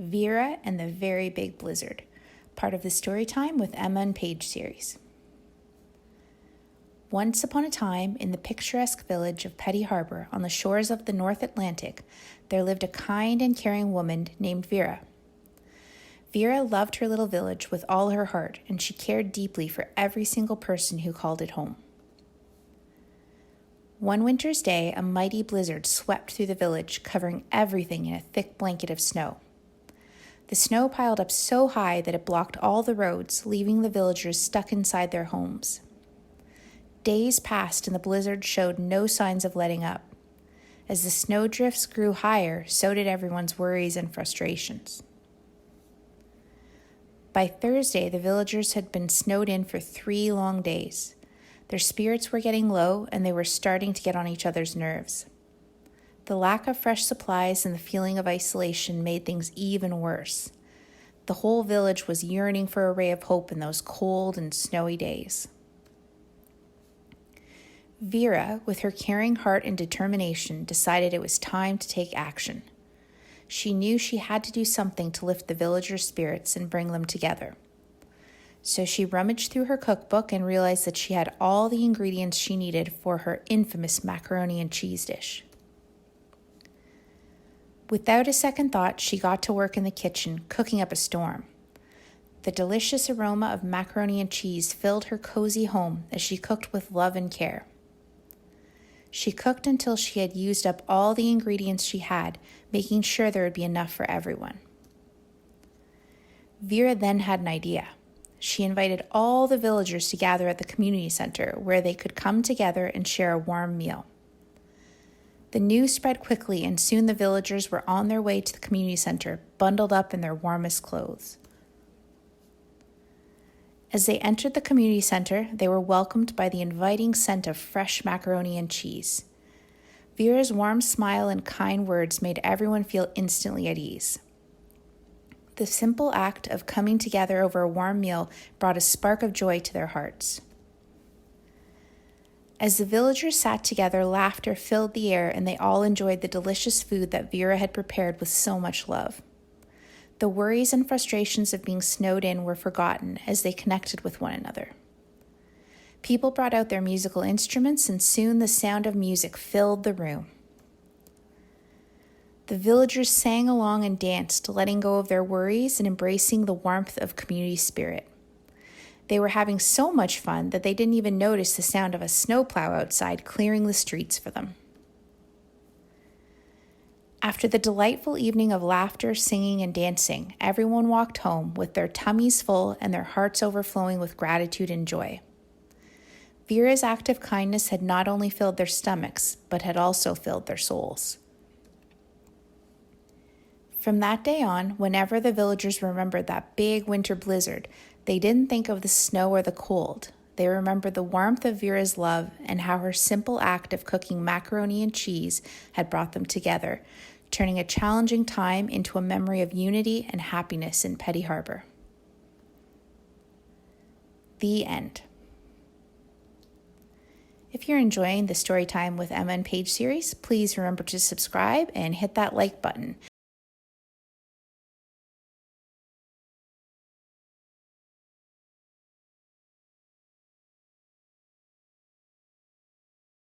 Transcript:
Vera and the Very Big Blizzard, part of the Storytime with Emma and Paige series. Once upon a time, in the picturesque village of Petty Harbour on the shores of the North Atlantic, there lived a kind and caring woman named Vera. Vera loved her little village with all her heart, and she cared deeply for every single person who called it home. One winter's day, a mighty blizzard swept through the village, covering everything in a thick blanket of snow. The snow piled up so high that it blocked all the roads, leaving the villagers stuck inside their homes. Days passed and the blizzard showed no signs of letting up. As the snowdrifts grew higher, so did everyone's worries and frustrations. By Thursday, the villagers had been snowed in for 3 long days. Their spirits were getting low, and they were starting to get on each other's nerves. The lack of fresh supplies and the feeling of isolation made things even worse. The whole village was yearning for a ray of hope in those cold and snowy days. Vera, with her caring heart and determination, decided it was time to take action. She knew she had to do something to lift the villagers' spirits and bring them together. So she rummaged through her cookbook and realized that she had all the ingredients she needed for her infamous macaroni and cheese dish. Without a second thought, she got to work in the kitchen, cooking up a storm. The delicious aroma of macaroni and cheese filled her cozy home as she cooked with love and care. She cooked until she had used up all the ingredients she had, making sure there would be enough for everyone. Vera then had an idea. She invited all the villagers to gather at the community center where they could come together and share a warm meal. The news spread quickly, and soon the villagers were on their way to the community center, bundled up in their warmest clothes. As they entered the community center, they were welcomed by the inviting scent of fresh macaroni and cheese. Vera's warm smile and kind words made everyone feel instantly at ease. The simple act of coming together over a warm meal brought a spark of joy to their hearts. As the villagers sat together, laughter filled the air, and they all enjoyed the delicious food that Vera had prepared with so much love. The worries and frustrations of being snowed in were forgotten as they connected with one another. People brought out their musical instruments, and soon the sound of music filled the room. The villagers sang along and danced, letting go of their worries and embracing the warmth of community spirit. They were having so much fun that they didn't even notice the sound of a snowplow outside clearing the streets for them. After the delightful evening of laughter, singing, and dancing, everyone walked home with their tummies full and their hearts overflowing with gratitude and joy. Vera's act of kindness had not only filled their stomachs, but had also filled their souls. From that day on, whenever the villagers remembered that big winter blizzard, they didn't think of the snow or the cold. They remembered the warmth of Vera's love and how her simple act of cooking macaroni and cheese had brought them together, turning a challenging time into a memory of unity and happiness in Petty Harbour. The end. If you're enjoying the Storytime with Emma and Paige series, please remember to subscribe and hit that like button.